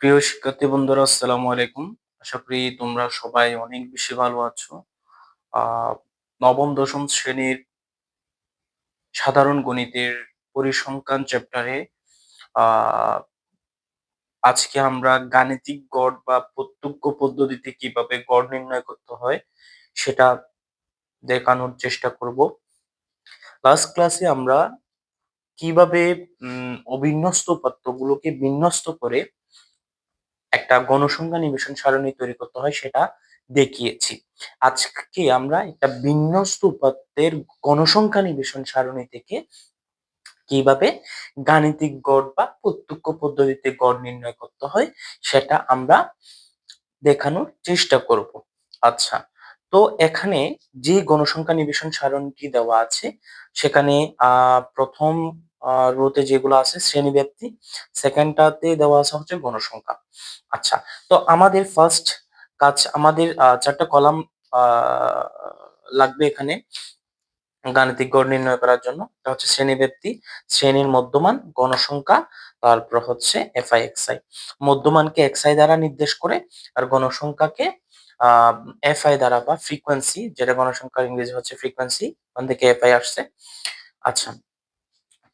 প্রিয় শিক্ষার্থী বন্ধুরা, আসসালামু আলাইকুম। আশা করি তোমরা সবাই অনেক বেশি ভালো আছো। আহ নবম দশম শ্রেণীর সাধারণ গণিতের পরিসংখ্যান চ্যাপ্টারে আহ আজকে আমরা গাণিতিক গড় বা প্রত্যক্ষ পদ্ধতিতে কিভাবে গড় নির্ণয় করতে হয় সেটা দেখানোর চেষ্টা করব। লাস্ট ক্লাসে আমরা কিভাবে অবিন্যস্ত উপাত্তগুলোকে বিন্যস্ত করে একটা গণসংখ্যা নিবেশন সারণী তৈরি করতে হয় সেটা দেখিয়েছি। আজকে আমরা একটা বিন্যস্ত উপাত্তের গণসংখ্যা নিবেশন সারণী থেকে কিভাবে গাণিতিক গড় বা প্রত্যক্ষ পদ্ধতিতে গড় নির্ণয় করতে হয় সেটা আমরা দেখানোর চেষ্টা করব। আচ্ছা, তো এখানে যে গণসংখ্যা নিবেশন সারণীটি দেওয়া আছে সেখানে প্রথম রোতে যেগুলো আছে শ্রেণীব্যাপ্তি, সেকেন্ডটাতে দেওয়া আছে হচ্ছে গণসংখ্যা। আচ্ছা, তো আমাদের ফার্স্ট কাজ, আমাদের চারটা কলাম লাগবে এখানে গাণিতিক গড় নির্ণয় করার জন্য। এটা হচ্ছে শ্রেণীব্যাপ্তি, শ্রেণীর মধ্যমান, গণসংখ্যা, তারপর হচ্ছে এফআই এক্সআই। মধ্যমানকে এক্সআই দ্বারা নির্দেশ করে আর গণসংখ্যাকে এফআই দ্বারা বা ফ্রিকোয়েন্সি, যেটা গণসংখ্যার ইংরেজি হচ্ছে ফ্রিকোয়েন্সি, ওখান থেকে এফআই আসছে। আচ্ছা,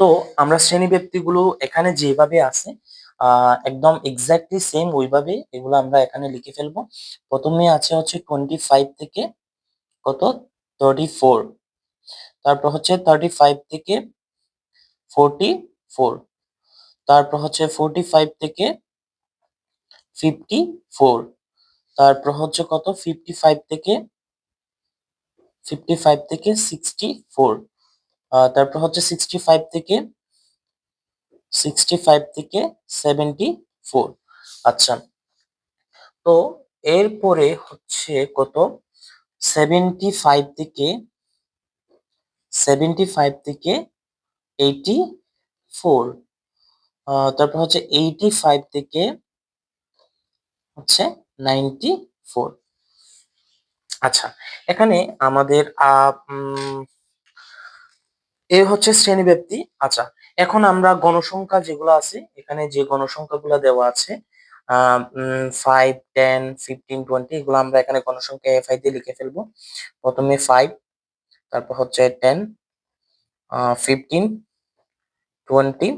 তো আমরা শ্রেণীব্যাপ্তি গুলো এখানে যেভাবে আছে একদম এক্স্যাক্টলি সেম ওইভাবে এগুলো আমরা এখানে লিখে ফেলবো। প্রথমে আছে হচ্ছে 25 থেকে কত 34, তারপর হচ্ছে 35 থেকে 44, তারপর হচ্ছে 45 থেকে 54, তারপর হচ্ছে কত 55 থেকে 64, তারপর হচ্ছে 65 থেকে 74। আচ্ছা, তো এরপরে হচ্ছে কত 75 থেকে 84, তারপর হচ্ছে 85 থেকে হচ্ছে 94। আচ্ছা, এখানে আমাদের এ হচ্ছে শ্রেণীব্যাপ্তি। আচ্ছা, এখন আমরা গণসংখ্যা যেগুলো আছে এখানে যে গণসংখ্যাগুলো দেওয়া আছে 5, 10, 15, 20, এগুলো আমরা এখানে গণসংখ্যা এফআই দিয়ে লিখে ফেলবো। প্রথমে 5, তারপর হচ্ছে 10, 15, 20,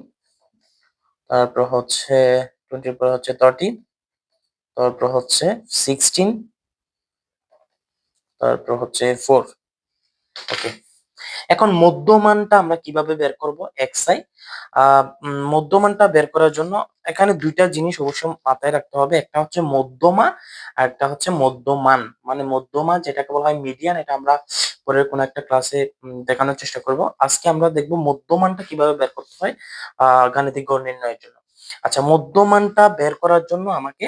তারপর হচ্ছে 20 পর হচ্ছে 30, তারপর হচ্ছে 16, তারপর হচ্ছে 4। ওকে, এখন মধ্যমানটা আমরা কিভাবে বের করব? এক্সআই। মধ্যমানটা বের করার জন্য এখানে দুইটা জিনিস অবশ্যই মাথায় রাখতে হবে, একটা হচ্ছে মধ্যমা আর একটা হচ্ছে মধ্যমান। মানে মধ্যমা যেটাকে বলা হয় মিডিয়ান, এটা আমরা পরের কোনো একটা ক্লাসে দেখানোর চেষ্টা করব। আজকে আমরা দেখব মধ্যমানটা কিভাবে বের করতে হয় গাণিতিক গড় নির্ণয়ের জন্য। আচ্ছা, মধ্যমানটা বের করার জন্য আমাকে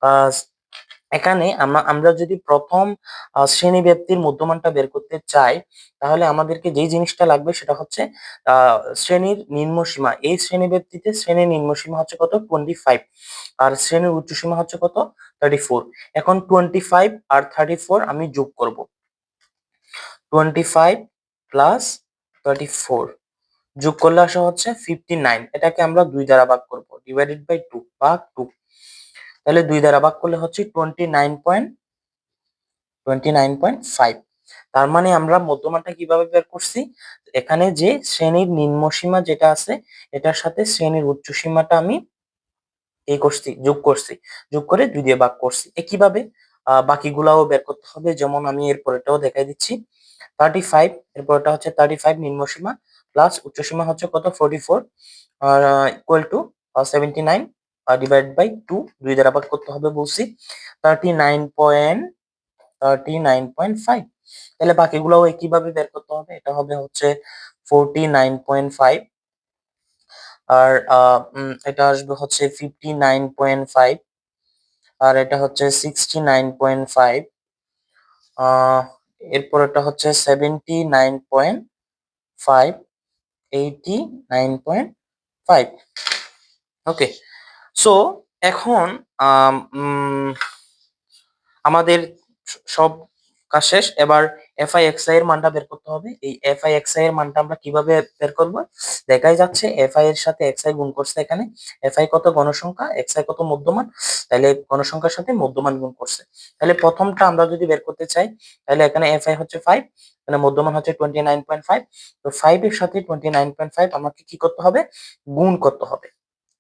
আহ এখানে আমরা যদি প্রথম শ্রেণীব্যাপ্তির মধ্যমানটা বের করতে চাই তাহলে আমাদেরকে যেই জিনিসটা লাগবে সেটা হচ্ছে শ্রেণীর নিম্নসীমা। এই শ্রেণীব্যাপ্তিতে শ্রেণীর নিম্নসীমা হচ্ছে কত 25 আর শ্রেণীর উচ্চসীমা হচ্ছে কত 34। এখন 25 আর 34 আমি যোগ করব। 25 প্লাস 34 যোগ করলে আসা হচ্ছে 59। এটাকে আমরা 2 দ্বারা ভাগ করব, ডিভাইডেড বাই 2 ভাগ 2। তাহলে 2 দ্বারা ভাগ করলে হচ্ছে 29.5। তার মানে আমরা মধ্যমানটা কিভাবে বের করছি? এখানে যে শ্রেণীর নিম্নসীমা যেটা আছে এটার সাথে শ্রেণীর উচ্চসীমাটা আমি যোগ করছি, যোগ করে 2 দিয়ে ভাগ করছি। একইভাবে বাকিগুলাও বের করতে হবে, যেমন আমি এর পরেরটাও দেখাই দিচ্ছি। 35, এরপরটা হচ্ছে 35 নিম্নসীমা প্লাস উচ্চসীমা হচ্ছে কত 44 আর ইকুয়াল টু 79 ডিভাইড বাই 2, 2 দ্বারা ভাগ করতে হবে বলছি। 39.5। তাহলে বাকিগুলোও একইভাবে বের করতে হবে। এটা হবে হচ্ছে 49.5 আর এটা আসবে হচ্ছে 59.5 আর এটা হচ্ছে 69.5, এরপর এটা হচ্ছে 79.5, 89.5। ওকে, সো এখন আমাদের সব কাজ শেষ। এবার এফআই এক্সআই এর মানটা বের করতে হবে। এই এফআই এক্সআই এর মানটা আমরা কিভাবে বের করব? দেখাই যাচ্ছে এফআই এর সাথে এক্সআই গুণ করছে এখানে। এফআই কত গণসংখ্যা, এক্সআই কত মধ্যমান, তাহলে গণসংখ্যার সাথে মধ্যমান গুণ করছে। তাহলে প্রথমটা আমরা যদি বের করতে চাই, তাহলে এখানে এফআই হচ্ছে 5, এখানে মধ্যমান হচ্ছে 29.5। তো 5 এর সাথে 29.5 আমাকে কি করতে হবে? গুণ করতে হবে।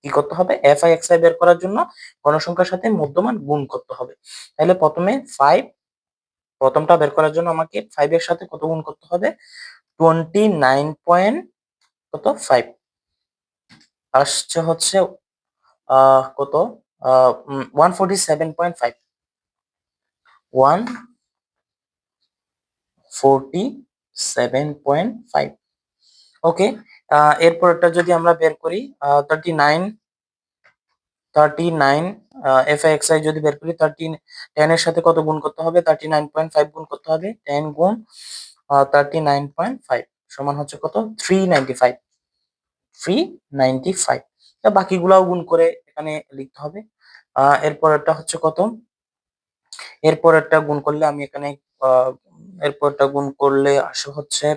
কি করতে হবে? এফআই এক্সআই বের করার জন্য গণসংখ্যার সাথে মধ্যমান গুণ করতে হবে। তাহলে প্রথমে 5, প্রথমটা বের করার জন্য আমাকে 5 এর সাথে কত গুণ করতে হবে? 29 পয়েন্ট কত 5 আসছে হচ্ছে কত 147.5, 147.5। ওকে, এরপরটা যদি আমরা বের করি 39 এফ এক্স আই যদি বের করি 10 এর সাথে কত গুণ করতে হবে? 39.5 গুণ করতে হবে। 10 গুণ 39.5 সমান হচ্ছে কত? 395, 395। বাকিগুলাও গুণ করে এখানে লিখতে হবে। এরপরটা হচ্ছে কত? এরপরটা গুণ করলে আমি এখানে আহ, এরপরটা গুণ করলে আসে হচ্ছে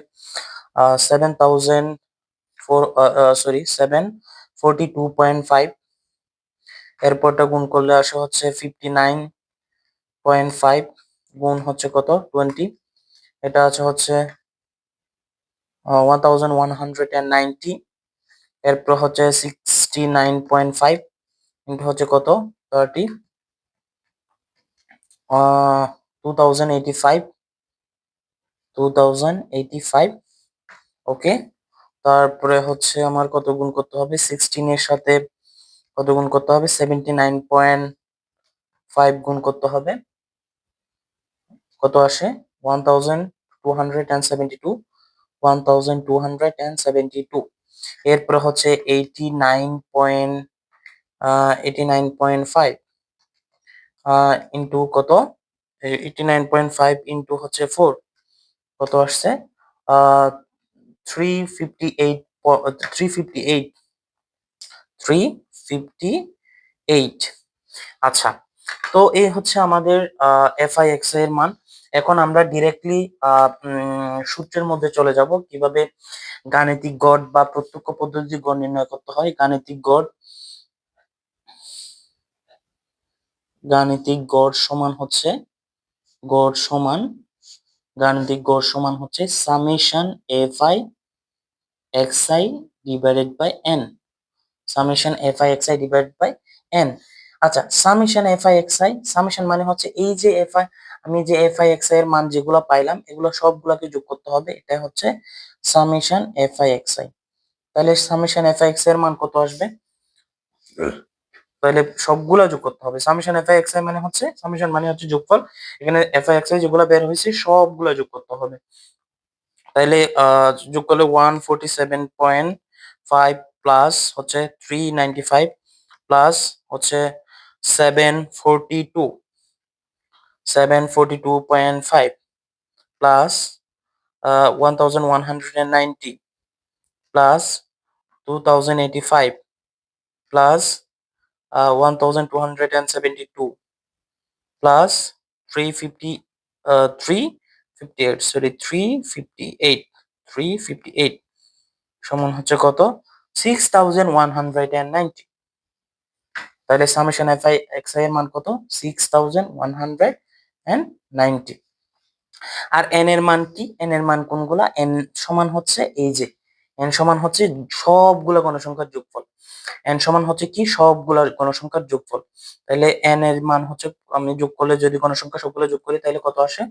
742.5। এরপরটা গুণ করলে আসে হচ্ছে 59.5 গুণ হচ্ছে কত? 20, এটা আছে হচ্ছে 1190। এরপর হচ্ছে 69.5 ইন্টু হচ্ছে কত? 30, 2085, 2085। ওকে, তারপরে হচ্ছে আমার কত গুণ করতে হবে? 16 এর সাথে কত গুণ করতে হবে? 79.5 গুণ করতে হবে। কত আসে? 1272, 1272। এরপর হচ্ছে 89.5 ইন্টু কত? 89.5 ইন্টু হচ্ছে 4 কত আসছে? 358, 358, 358। আচ্ছা, তো এই হচ্ছে আমাদের এফআই এক্স এর মান। এখন আমরা ডিরেক্টলি সূত্রের মধ্যে চলে যাব কিভাবে গাণিতিক গড় বা প্রত্যক্ষ পদ্ধতি গড় নির্ণয় করতে হয়। গাণিতিক গড় সমান হচ্ছে গড় সমান গাণিতিক গড় সমান হচ্ছে summation f i x i divided by n, summation f i x i divided by n. আচ্ছা, সামেশন এফআই এক্সআই, সামেশন মানে হচ্ছে এই যে এফআই, আমি যে এফআই এক্সআই এর মান যেগুলো পাইলাম এগুলো সবগুলোকে যোগ করতে হবে, এটা হচ্ছে সামেশন এফআই এক্সআই। তাহলে সামেশন এফআই এক্স এর মান কত আসবে? তাহলে সবগুলা যোগ করতে হবে। সামেশন এফআই এক্সআই মানে হচ্ছে, সামেশন মানে হচ্ছে যোগফল, এখানে এফআই এক্সআই যেগুলো বের হয়েছে সবগুলা যোগ করতে হবে। তাইলে যোগ করলে 147.5 প্লাস হচ্ছে 395 প্লাস হচ্ছে 742, 742.5 plus 1190 plus 2085 plus 1272 plus 350, 358, sorry 358, 358 সমান হচ্ছে কত? 6190। তাহলে summation F I x I এর মান কত? 6190। আর এন এর মান কি? এন এর মান কোনগুলা? এন সমান হচ্ছে এই যে, এন সমান হচ্ছে সবগুলা গণসংখ্যার যোগফল। এন সমান হচ্ছে কি? সবগুলা গণসংখ্যার যোগফল। তাহলে এন এর মান হচ্ছে, আমি যোগ করলে যদি গণসংখ্যা সবগুলো যোগ করি তাহলে কত আসে?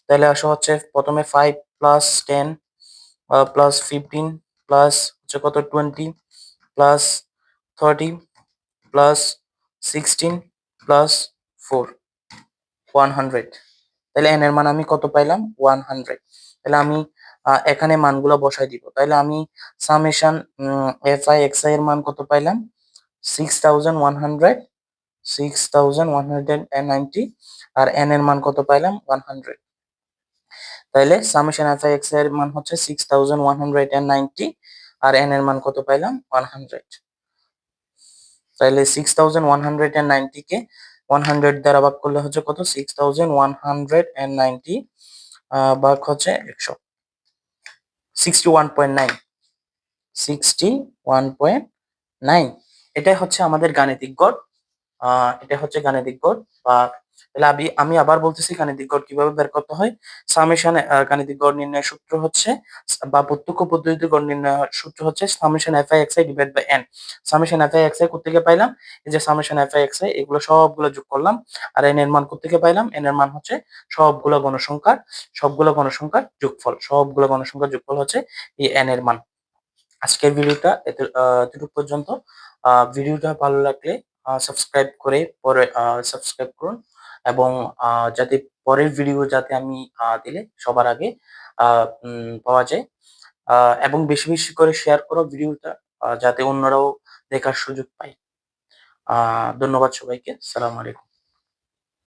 তাহলে আসে হচ্ছে প্রথমে 5 প্লাস 10 প্লাস 15 প্লাস হচ্ছে কত 20 প্লাস 30 প্লাস 16 প্লাস 4, 100। তাহলে এন এর মান আমি কত পাইলাম? 100। তাহলে আমি এখানে মানগুলো বসাই দিব। তাহলে আমি summation F I x I এর মান কত পাইলাম? 6100, 6190। আর এন এর মান কত পাইলাম? 100। তাইলে সামেশন এফ আই এক্স এর মান হচ্ছে 6190 আর এন এর মান কত পাইলাম? 100। তাইলে 6190 কে 100 দ্বারা ভাগ করলে হচ্ছে কত? 6190 ভাগ হচ্ছে 100, 61.9, 61.9। এটাই হচ্ছে আমাদের গাণিতিক গড়। এটা হচ্ছে গাণিতিক গড়। বা তাহলে আমি আবার বলতেছি গাণিতিক গড় কিভাবে বের করতে হয়। সামেশন গাণিতিক গড় নির্ণয়ের সূত্র হচ্ছে বা প্রত্যক্ষ পদ্ধতিতে গড় নির্ণয়ের সূত্র হচ্ছে summation fi xi divide by n। Summation fi xi কোত্থেকে পাইলাম? এই যে সামেশন fi xi, এগুলো সবগুলো যোগ করলাম। আর n এর মান কোত্থেকে পাইলাম? n এর মান হচ্ছে সবগুলো গণসংখ্যার যোগফল। সবগুলো গণসংখ্যার যোগফল হচ্ছে এই n এর মান। আজকের ভিডিওটা এতটুকু পর্যন্ত। ভিডিওটা ভালো লাগলে সাবস্ক্রাইব করুন, এবং যাতে পরের ভিডিও যাতে আমি দিলে সবার আগে পাওয়া যায়। এবং বেশি বেশি করে শেয়ার করো ভিডিওটা, যাতে অন্যরাও দেখার সুযোগ পায়। ধন্যবাদ সবাইকে। সালাম আলাইকুম।